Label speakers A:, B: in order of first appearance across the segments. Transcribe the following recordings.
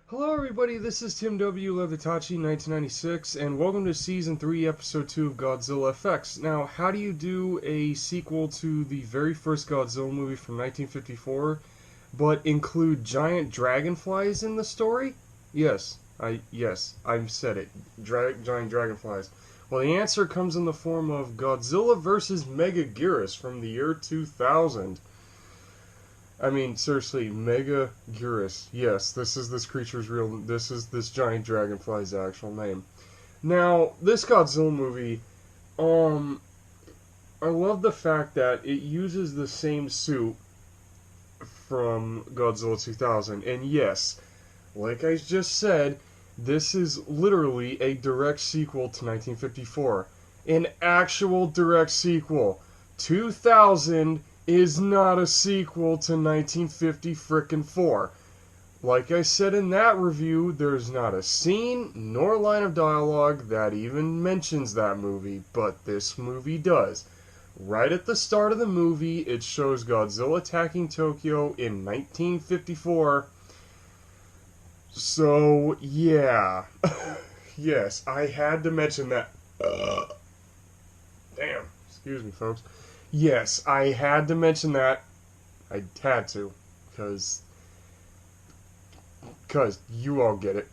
A: Hello everybody, this is Tim W. Levitachi 1996, and welcome to Season 3, Episode 2 of Godzilla FX. Now, how do you do a sequel to the very first Godzilla movie from 1954, but include giant dragonflies in the story? Yes, I said it. Giant dragonflies. Well, the answer comes in the form of Godzilla vs. MEGAGUIRUS from the year 2000. I mean, seriously, MEGAGUIRUS. Yes, this is this creature's real... This is this giant dragonfly's actual name. Now, this Godzilla movie, I love the fact that it uses the same suit from Godzilla 2000. And yes, like I just said, this is literally a direct sequel to 1954. An actual direct sequel. 2000... is not a sequel to 1950 frickin' 4. Like I said in that review, there's not a scene nor line of dialogue that even mentions that movie, but this movie does. Right at the start of the movie, it shows Godzilla attacking Tokyo in 1954. So, yeah. Yes, I had to mention that. Damn. Excuse me, folks. Yes, I had to mention that. I had to, because you all get it.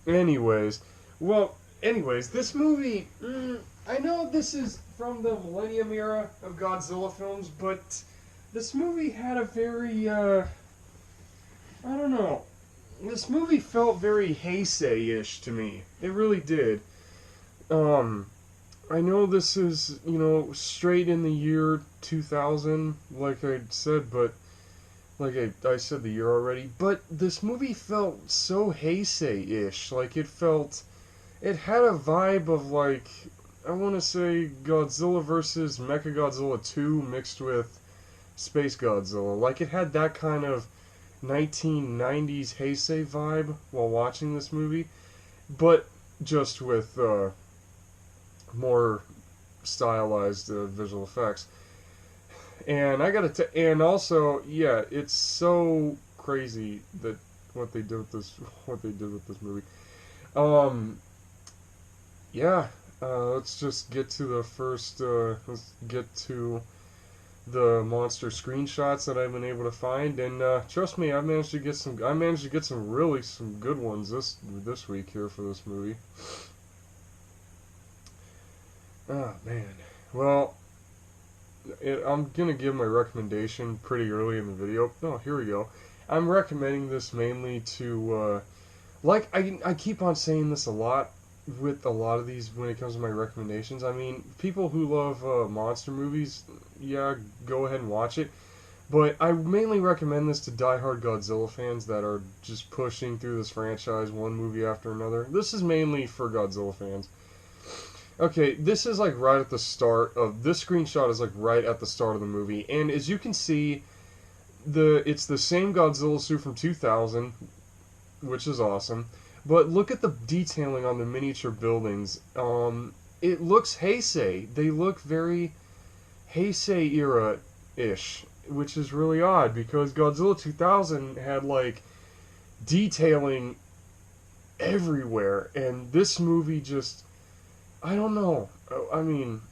A: Anyways, this movie, I know this is from the Millennium era of Godzilla films, but this movie had a very, I don't know, this movie felt very heise-ish to me. It really did. I know this is, straight in the year 2000, like I said, but, like I said the year already, but this movie felt so heisei-ish, like it had a vibe of, like, I want to say Godzilla vs. Mechagodzilla 2 mixed with Space Godzilla, like it had that kind of 1990s heisei vibe while watching this movie, but just with, more stylized visual effects. And and also, yeah, it's so crazy that what they did with this movie. Let's just get to the first. Let's get to the monster screenshots that I've been able to find, and trust me, I managed to get some really good ones this week here for this movie. Oh, man. Well, I'm going to give my recommendation pretty early in the video. Oh, here we go. I'm recommending this mainly to, I keep on saying this a lot with a lot of these when it comes to my recommendations. I mean, people who love monster movies, yeah, go ahead and watch it. But I mainly recommend this to diehard Godzilla fans that are just pushing through this franchise one movie after another. This is mainly for Godzilla fans. Okay, this is like right at the start of this screenshot is like right at the start of the movie, and as you can see, it's the same Godzilla suit from 2000, which is awesome. But look at the detailing on the miniature buildings. It looks Heisei. They look very Heisei era-ish, which is really odd because Godzilla 2000 had like detailing everywhere, and this movie just, I don't know. I mean,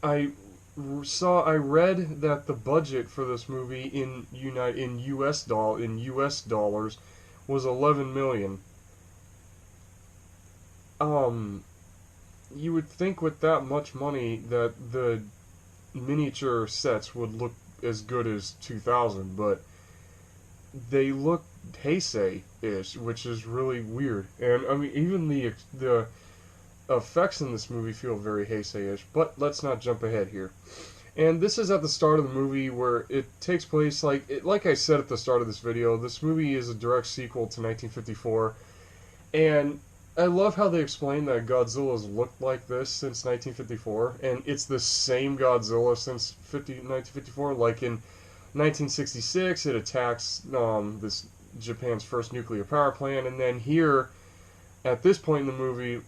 A: I read that the budget for this movie in US dollars was $11 million. You would think with that much money that the miniature sets would look as good as 2000, but they look Heisei-ish, which is really weird. And I mean, even the effects in this movie feel very Heisei-ish, but let's not jump ahead here. And this is at the start of the movie where it takes place, like I said at the start of this video, this movie is a direct sequel to 1954, and I love how they explain that Godzilla's looked like this since 1954, and it's the same Godzilla since 1954, like in 1966, it attacks this Japan's first nuclear power plant, and then here, at this point in the movie,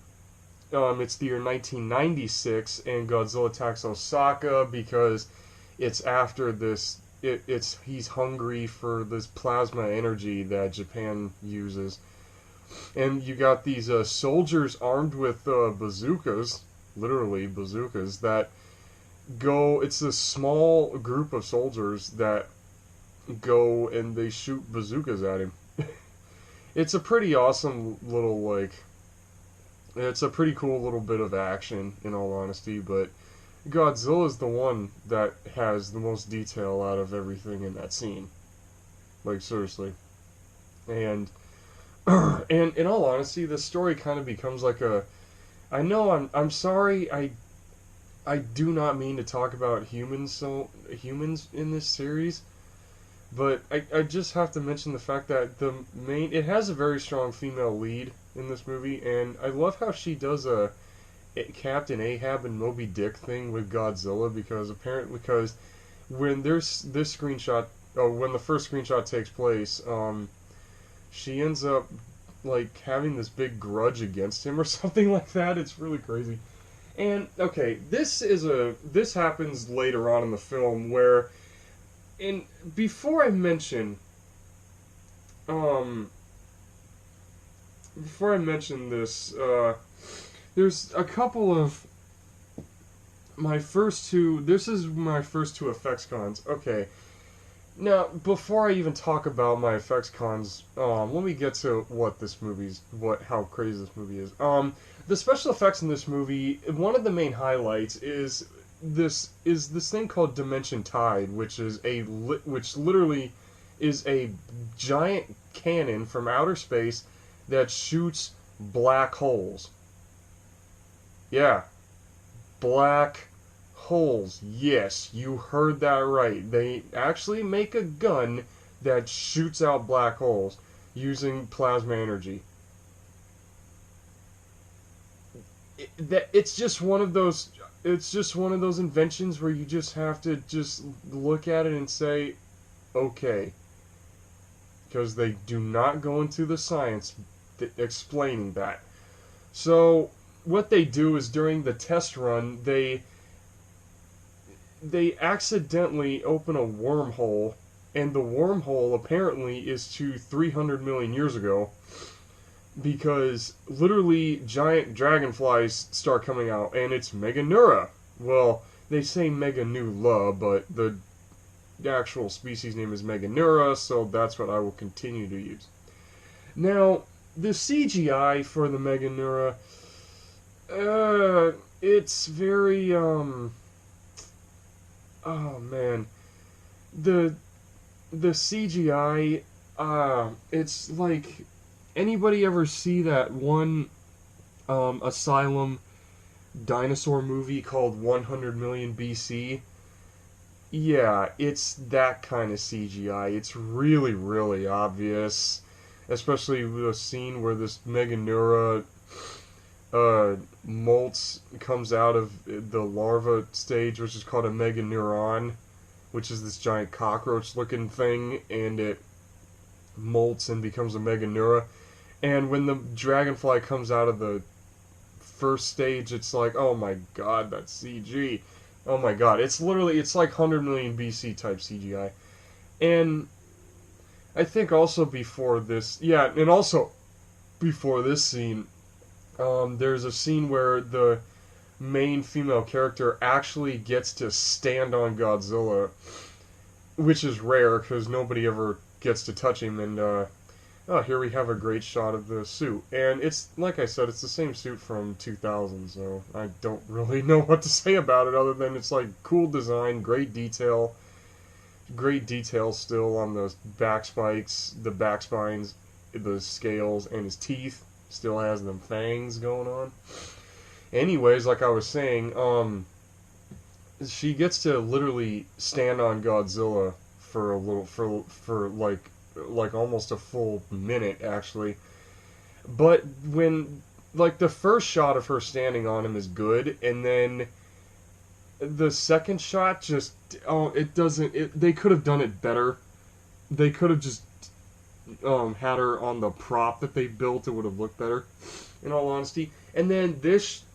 A: it's the year 1996, and Godzilla attacks Osaka because it's after this. He's hungry for this plasma energy that Japan uses, and you got these soldiers armed with bazookas, literally bazookas, that go. It's a small group of soldiers that go and they shoot bazookas at him. It's a pretty awesome little, like, it's a pretty cool little bit of action, in all honesty, but Godzilla's the one that has the most detail out of everything in that scene. Like, seriously. And, and in all honesty, the story kind of becomes like a, I know I'm sorry, I do not mean to talk about humans in this series, but I just have to mention the fact that it has a very strong female lead in this movie, and I love how she does a Captain Ahab and Moby Dick thing with Godzilla, because when there's this screenshot, when the first screenshot takes place, she ends up like having this big grudge against him or something like that. It's really crazy. And okay, this happens later on in the film where, before I mention this, there's a couple of my first two. This is my first two effects cons. Okay, now before I even talk about my effects cons, let me get to how crazy this movie is. The special effects in this movie, one of the main highlights is this thing called Dimension Tide, which literally is a giant cannon from outer space that shoots black holes. Yeah, black holes. Yes, you heard that right. They actually make a gun that shoots out black holes using plasma energy. It's just one of those inventions where you just have to just look at it and say, okay, because they do not go into the science explaining that. So what they do is during the test run, they accidentally open a wormhole, and the wormhole apparently is to 300 million years ago, because literally giant dragonflies start coming out, and it's Meganeura. Well, they say Meganula, but the actual species name is Meganeura, so that's what I will continue to use. Now, the CGI for the Meganeura, it's very, oh man, the CGI, it's like, anybody ever see that one Asylum dinosaur movie called 100 Million BC? Yeah, it's that kind of CGI. It's really, really obvious, especially with a scene where this Meganeura molts comes out of the larva stage, which is called a Meganeuron, which is this giant cockroach-looking thing, and it molts and becomes a Meganeura. And when the dragonfly comes out of the first stage, it's like, oh my god, that's CG. Oh my god, it's like 100 million BC type CGI. And I think also before this, before this scene, there's a scene where the main female character actually gets to stand on Godzilla, which is rare because nobody ever gets to touch him, and here we have a great shot of the suit. And it's, like I said, it's the same suit from 2000, so I don't really know what to say about it other than it's like cool design, great detail still on the back spikes, the back spines, the scales, and his teeth. Still has them fangs going on. Anyways, like I was saying, she gets to literally stand on Godzilla for a little, for like almost a full minute, actually. But when, like, the first shot of her standing on him is good, and then the second shot just, they could have done it better. They could have just had her on the prop that they built, it would have looked better, in all honesty. And then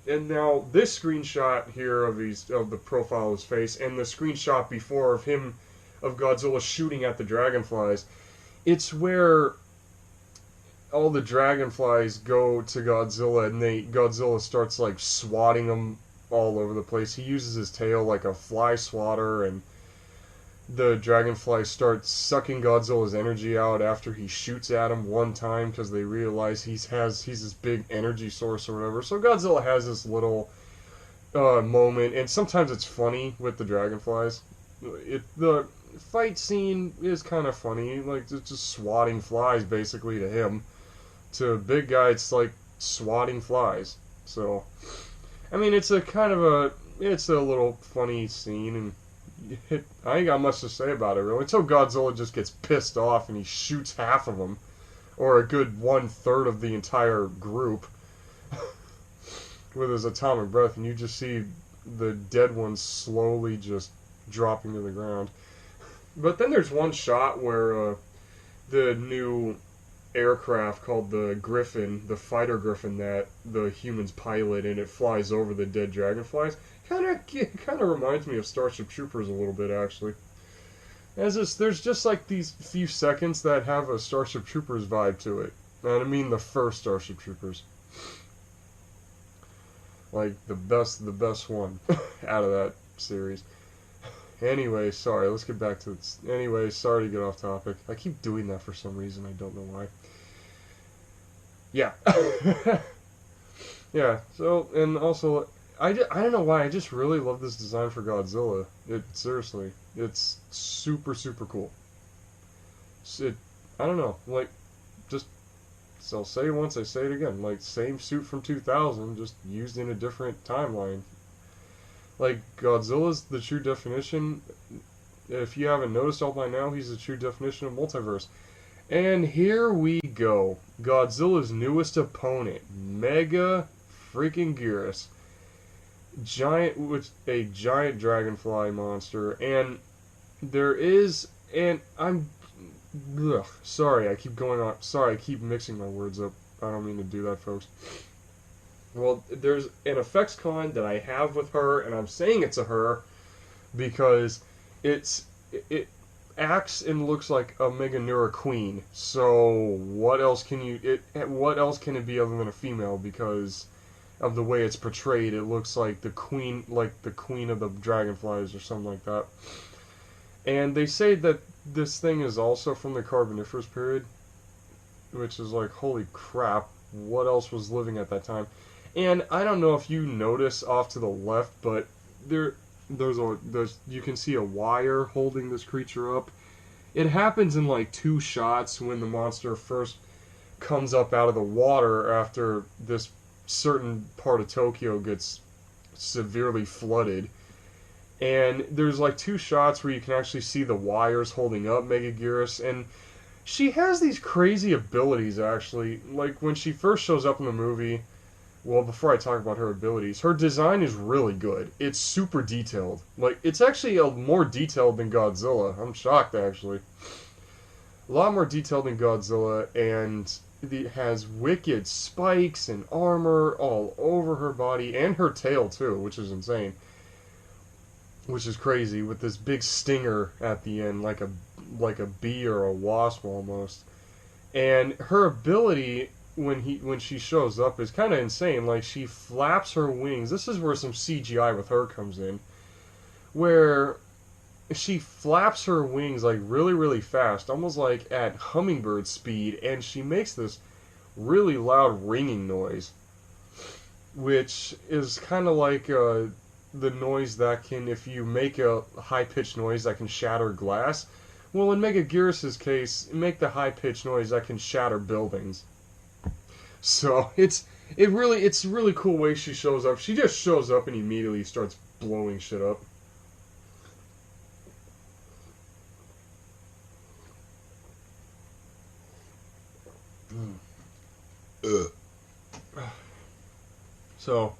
A: now this screenshot here of the profile of his face, and the screenshot before of him, of Godzilla shooting at the dragonflies. It's where all the dragonflies go to Godzilla, and Godzilla starts like swatting them all over the place. He uses his tail like a fly swatter, and the dragonflies start sucking Godzilla's energy out after he shoots at him one time because they realize he's this big energy source or whatever. So Godzilla has this little moment, and sometimes it's funny with the dragonflies. The fight scene is kind of funny, like it's just swatting flies basically to him. To a big guy, it's like swatting flies. So, I mean, it's a little funny scene, and I ain't got much to say about it really until Godzilla just gets pissed off and he shoots half of them, or a good 1/3 of the entire group with his atomic breath, and you just see the dead ones slowly just dropping to the ground. But then there's one shot where the new aircraft called the Griffin, the fighter Griffin that the humans pilot, and it flies over the dead dragonflies. Kind of reminds me of Starship Troopers a little bit, actually. There's just like these few seconds that have a Starship Troopers vibe to it, and I mean the first Starship Troopers, like the best one out of that series. Anyway, sorry, let's get back to this. Anyway, sorry to get off topic. I keep doing that for some reason, I don't know why. Yeah. Yeah, so, and also, I don't know why, I just really love this design for Godzilla. Seriously, it's super, super cool. I don't know, like, just, so I'll say it once, I say it again, like, same suit from 2000, just used in a different timeline. Like, Godzilla's the true definition. If you haven't noticed all by now, he's the true definition of multiverse. And here we go. Godzilla's newest opponent, Mega freaking Guirus. A giant dragonfly monster. And sorry, I keep going on. Sorry, I keep mixing my words up. I don't mean to do that, folks. Well, there's an effects con that I have with her, and I'm saying it's a her because it acts and looks like a Meganeura queen. So what else can it be other than a female? Because of the way it's portrayed, it looks like the queen of the dragonflies or something like that. And they say that this thing is also from the Carboniferous period, which is like, holy crap, what else was living at that time? And I don't know if you notice off to the left, but you can see a wire holding this creature up. It happens in like 2 shots when the monster first comes up out of the water after this certain part of Tokyo gets severely flooded. And there's like 2 shots where you can actually see the wires holding up MEGAGUIRUS, and she has these crazy abilities actually. Like when she first shows up in the movie, well, before I talk about her abilities, her design is really good. It's super detailed. Like, it's actually more detailed than Godzilla. I'm shocked, actually. A lot more detailed than Godzilla, and it has wicked spikes and armor all over her body, and her tail, too, which is insane. Which is crazy, with this big stinger at the end, like a bee or a wasp, almost. And her ability, when she shows up, is kind of insane. Like, she flaps her wings. This is where some CGI with her comes in, where she flaps her wings like really, really fast, almost like at hummingbird speed, and she makes this really loud ringing noise, which is kind of like the noise that can, if you make a high-pitched noise that can shatter glass, well, in MEGAGUIRUS' case, make the high-pitched noise that can shatter buildings. So it's a really cool way she shows up. She just shows up and immediately starts blowing shit up. So,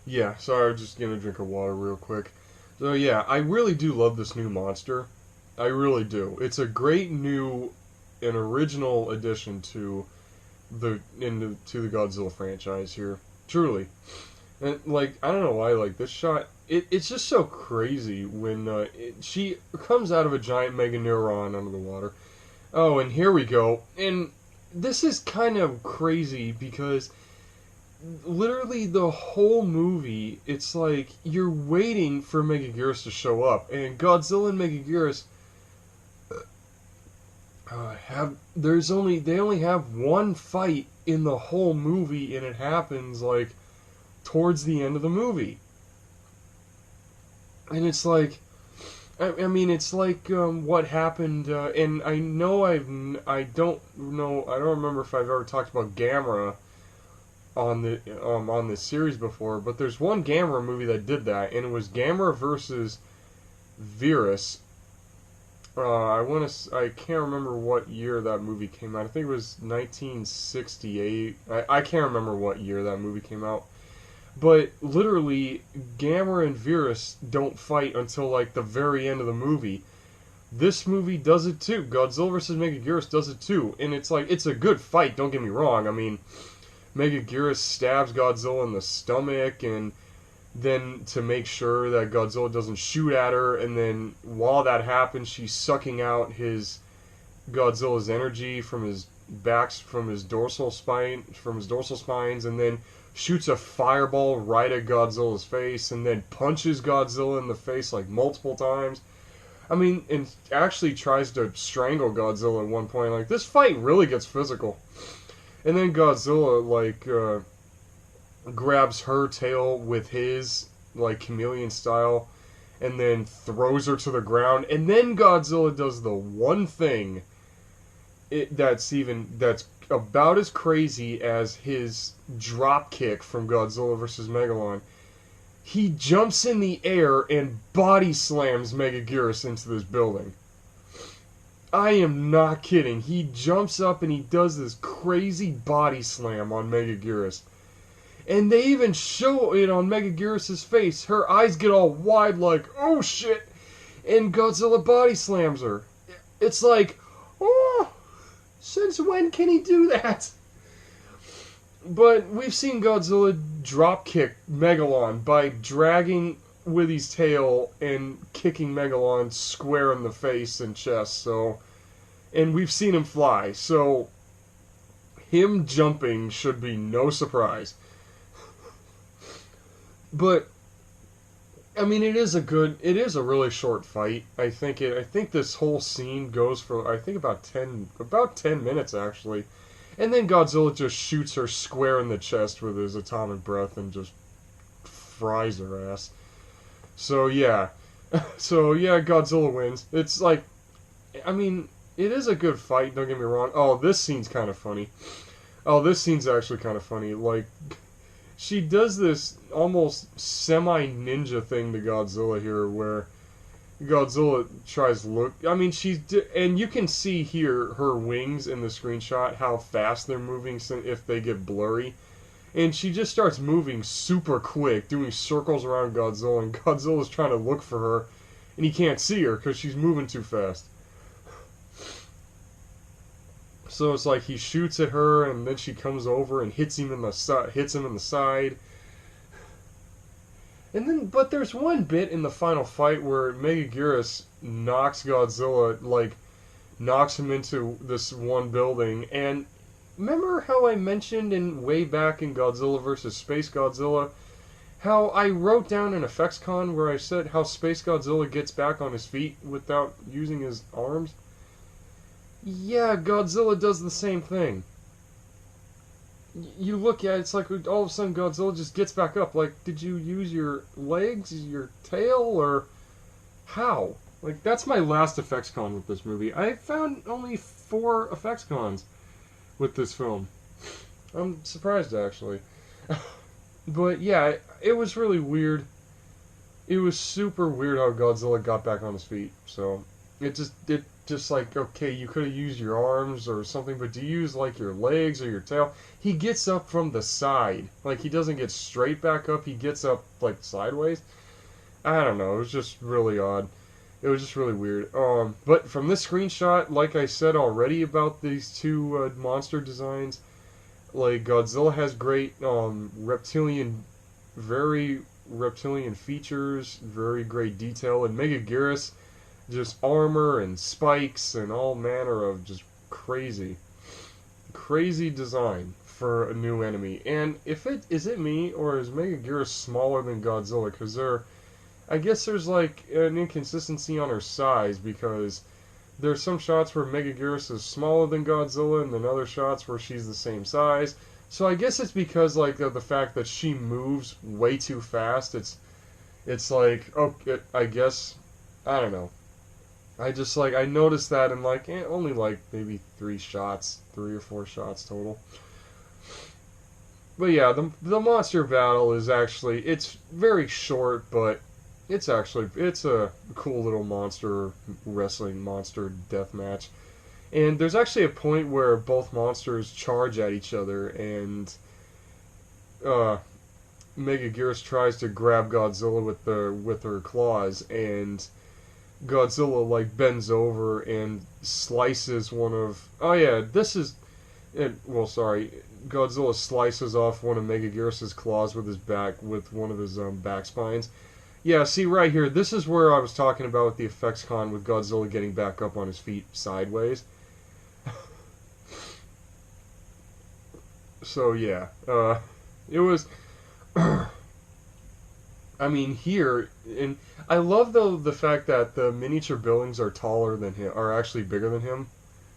A: yeah, sorry, I'm just gonna drink a water real quick. So yeah, I really do love this new monster. I really do. It's a great new an original addition to the Godzilla franchise here. Truly. And like, I don't know why, like this shot, it's just so crazy when she comes out of a giant mega neuron under the water. Oh, and here we go. And this is kind of crazy because literally the whole movie, it's like you're waiting for MEGAGUIRUS to show up, and Godzilla and MEGAGUIRUS they only have one fight in the whole movie, and it happens like towards the end of the movie. And it's like, I mean, it's like what happened, and I know I don't remember if I've ever talked about Gamera on this series before, but there's one Gamera movie that did that, and it was Gamera versus Virus. I can't remember what year that movie came out. I think it was 1968. I can't remember what year that movie came out. But literally, Gamera and Virus don't fight until like the very end of the movie. This movie does it too. Godzilla vs. MEGAGUIRUS does it too, and it's like it's a good fight. Don't get me wrong. I mean, MEGAGUIRUS stabs Godzilla in the stomach, and then to make sure that Godzilla doesn't shoot at her, and then while that happens, she's sucking out Godzilla's energy from his dorsal spines, and then shoots a fireball right at Godzilla's face, and then punches Godzilla in the face like multiple times. I mean, and actually tries to strangle Godzilla at one point. Like, this fight really gets physical. And then Godzilla, like, grabs her tail with his, like, chameleon style, and then throws her to the ground. And then Godzilla does the one thing that's about as crazy as his drop kick from Godzilla vs. Megalon. He jumps in the air and body slams MEGAGUIRUS into this building. I am not kidding. He jumps up and he does this crazy body slam on MEGAGUIRUS. And they even show it on MEGAGUIRUS' face. Her eyes get all wide like, oh shit! And Godzilla body slams her. It's like, oh! Since when can he do that? But we've seen Godzilla dropkick Megalon by dragging with his tail and kicking Megalon square in the face and chest. So, and we've seen him fly. So, him jumping should be no surprise. But I mean, it is a really short fight. I think this whole scene goes for, I think about 10 minutes actually. And then Godzilla just shoots her square in the chest with his atomic breath and just fries her ass. So yeah. Godzilla wins. It's like, I mean, it is a good fight, don't get me wrong. Oh, this scene's kind of funny. Oh, this scene's actually kind of funny. Like, she does this almost semi-ninja thing to Godzilla here, where Godzilla tries to look. I mean, and you can see here her wings in the screenshot, how fast they're moving if they get blurry. And she just starts moving super quick, doing circles around Godzilla, and Godzilla's trying to look for her, and he can't see her because she's moving too fast. So it's like he shoots at her, and then she comes over and hits him in the side. And then, but there's one bit in the final fight where MEGAGUIRUS knocks Godzilla, like, knocks him into this one building. And remember how I mentioned way back in Godzilla vs. Space Godzilla, how I wrote down an effects con where I said how Space Godzilla gets back on his feet without using his arms? Yeah, Godzilla does the same thing. You look at it, it's like all of a sudden Godzilla just gets back up. Like, did you use your legs, your tail, or how? Like, that's my last effects con with this movie. I found only 4 effects cons with this film. I'm surprised, actually. But yeah, it was really weird. It was super weird how Godzilla got back on his feet. So, it just like, okay, you could have used your arms or something, but do you use like your legs or your tail? He gets up from the side. Like, he doesn't get straight back up, he gets up like sideways. I don't know, it was just really odd. It was just really weird. But from this screenshot, like I said already about these two monster designs, like Godzilla has great reptilian, very reptilian features, very great detail, and MEGAGUIRUS just armor and spikes and all manner of just crazy, crazy design for a new enemy. And if it is it me or is MEGAGUIRUS smaller than Godzilla? Because I guess there's like an inconsistency on her size because there's some shots where MEGAGUIRUS is smaller than Godzilla, and then other shots where she's the same size. So I guess it's because like of the fact that she moves way too fast. It's like I guess I don't know. I just like I noticed that in like only like maybe 3 or 4 shots total. But yeah, the monster battle is actually it's very short, but it's a cool little monster wrestling monster death match. And there's actually a point where both monsters charge at each other, and uh, MEGAGUIRUS tries to grab Godzilla with her claws, and Godzilla like bends over and slices one of. Oh yeah, this is. Well, sorry. Godzilla slices off one of MEGAGUIRUS's claws with one of his back spines. Yeah, see right here, this is where I was talking about with the effects con with Godzilla getting back up on his feet sideways. So yeah, it was. I mean, here, and I love though the fact that the miniature buildings are taller than him, are actually bigger than him.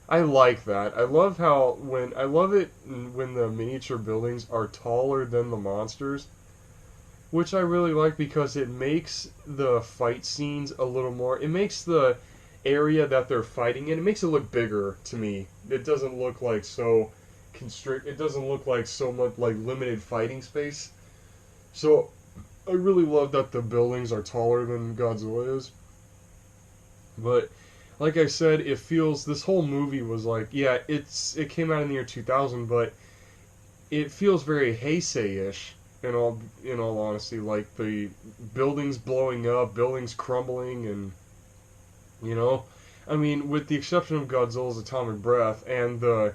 A: I like that. I love it when the miniature buildings are taller than the monsters, which I really like because it makes the fight scenes a little more. It makes the area that they're fighting in. It makes it look bigger to me. It doesn't look like so constrict. It doesn't look like so much like limited fighting space. So I really love that the buildings are taller than Godzilla is. But like I said, it feels this whole movie was like it came out in the year 2000, but it feels very heise-ish in all honesty, like the buildings blowing up, buildings crumbling, and you know, I mean, with the exception of Godzilla's atomic breath and the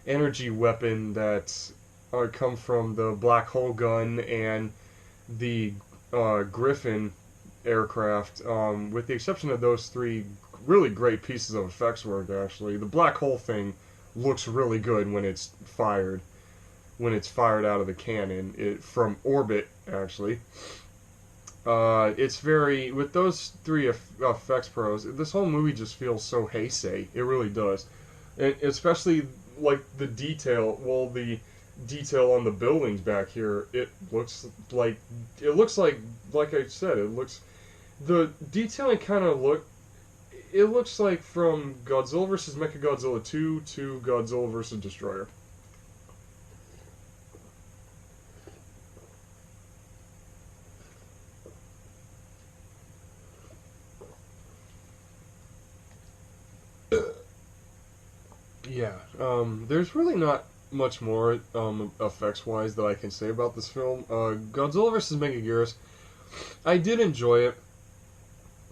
A: energy weapon that come from the black hole gun and the Griffin aircraft, with the exception of those three really great pieces of effects work, actually, the black hole thing looks really good when it's fired out of the cannon from orbit, actually. It's very with those three effects pros. This whole movie just feels so heisei. It really does, and especially like the detail. Well, the detail on the buildings back here. Like I said, it looks the detailing kind of look. It looks like from Godzilla vs. Mechagodzilla 2 to Godzilla vs. Destroyer. Yeah, there's really not much more effects-wise that I can say about this film. Godzilla vs. Megaguirus, I did enjoy it.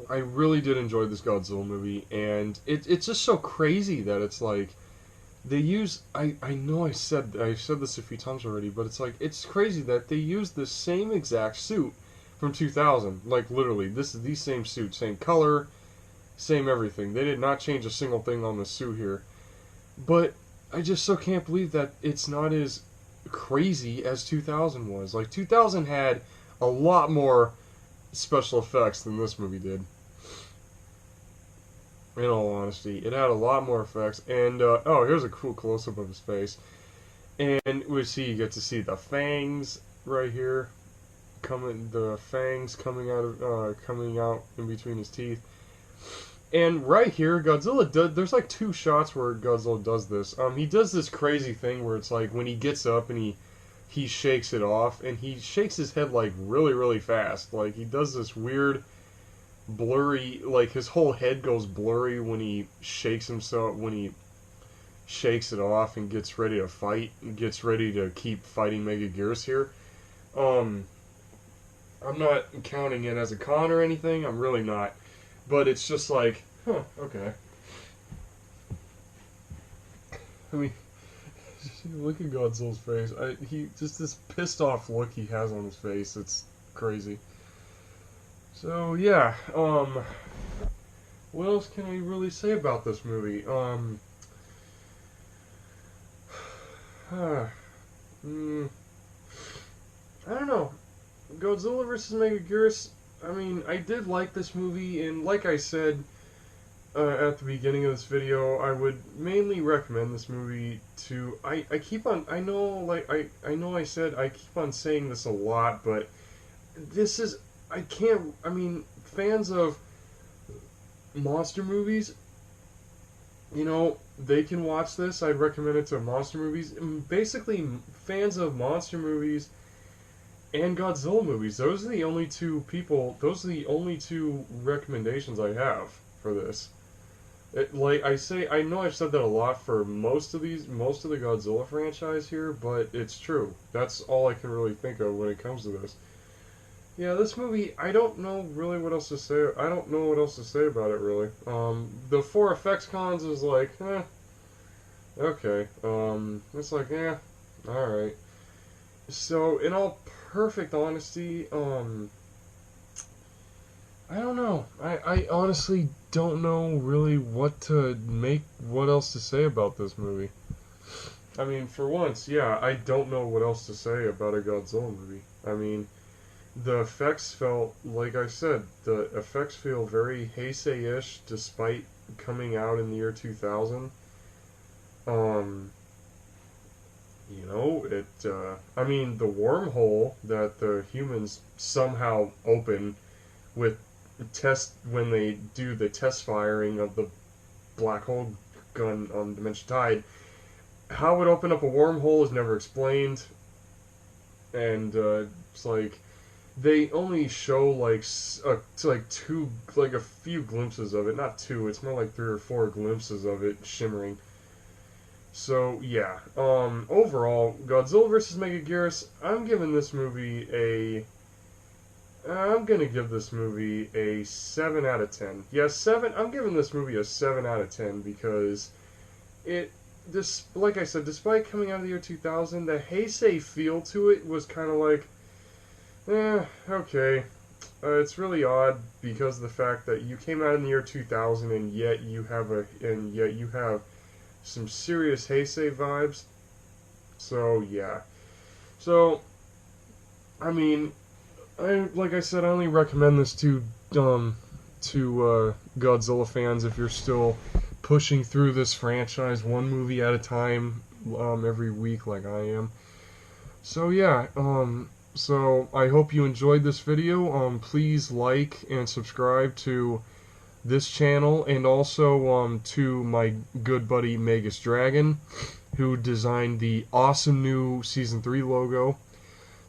A: I really did enjoy this Godzilla movie, and it's just so crazy that it's like they use. I know I said this a few times already, but it's like it's crazy that they use the same exact suit from 2000. Like literally, this is the same suit, same color, same everything. They did not change a single thing on the suit here. But I just so can't believe that it's not as crazy as 2000 was. Like 2000 had a lot more special effects than this movie did. In all honesty, it had a lot more effects. And oh, here's a cool close-up of his face. And you get to see the fangs right here, the fangs coming out in between his teeth. And right here, there's like 2 shots where Godzilla does this. He does this crazy thing where it's like when he gets up and he shakes it off, and he shakes his head like really, really fast. Like he does this weird, blurry, like his whole head goes blurry when he shakes it off and gets ready to fight, and gets ready to keep fighting Megaguirus here. I'm not counting it as a con or anything. I'm really not. but it's just like, huh, okay. I mean, look at Godzilla's face. He just this pissed off look he has on his face. It's crazy. So yeah, what else can I really say about this movie? I don't know. Godzilla vs. Megaguirus. I mean, I did like this movie, and like I said at the beginning of this video, I would mainly recommend this movie to. I keep on. I know, like I know I said I keep on saying this a lot, but this is. I can't. I mean, fans of monster movies, you know, they can watch this. I'd recommend it to monster movies. Basically, fans of monster movies and Godzilla movies. Those are the only two people. Those are the only two recommendations I have for this. Like I say, I know I've said that a lot for most of the Godzilla franchise here, but it's true. That's all I can really think of when it comes to this. Yeah, this movie, I don't know really what else to say. I don't know what else to say about it, really. The 4 effects cons is like, okay. It's like, alright. So, in all perfect honesty, I don't know. I honestly don't know really what else to say about this movie. I mean, for once, yeah, I don't know what else to say about a Godzilla movie. I mean, the effects felt, like I said, the effects feel very heise-ish despite coming out in the year 2000. You know, I mean, the wormhole that the humans somehow open with when they do the test firing of the black hole gun on Dimension Tide, how it opened up a wormhole is never explained, and it's like they only show like a few glimpses of it, not two. It's more like 3 or 4 glimpses of it shimmering. So yeah, overall, Godzilla vs. Megaguirus, I'm giving this movie I'm gonna give this movie a 7 out of 10. Yeah, 7. I'm giving this movie a 7 out of 10 because like I said, despite coming out of the year 2000, the heisei feel to it was kind of like, okay. It's really odd because of the fact that you came out in the year 2000 and yet you have some serious heisei vibes. So yeah. So I mean, like I said, I only recommend this to Godzilla fans if you're still pushing through this franchise one movie at a time every week like I am. So yeah, so I hope you enjoyed this video. Please like and subscribe to this channel, and also to my good buddy Magus Dragon, who designed the awesome new Season 3 logo.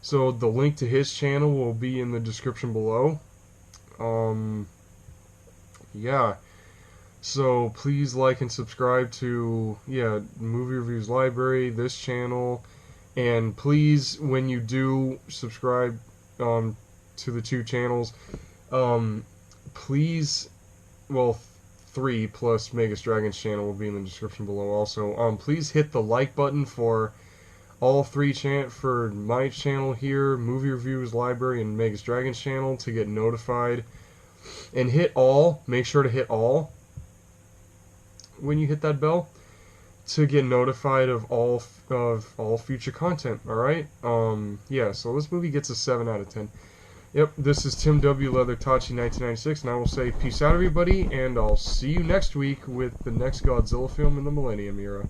A: So the link to his channel will be in the description below. Yeah. So please like and subscribe to Movie Reviews Library, this channel, and please, when you do subscribe to the 2 channels, please, well, 3 plus Magus Dragon's channel will be in the description below also. Please hit the like button for all 3 for my channel here, Movie Reviews Library, and Magus Dragon's channel to get notified. And hit all, make sure to hit all when you hit that bell to get notified of all future content, alright? Yeah, so this movie gets a 7 out of 10. Yep, this is Tim W. Leathertachi 1996, and I will say peace out, everybody, and I'll see you next week with the next Godzilla film in the Millennium Era.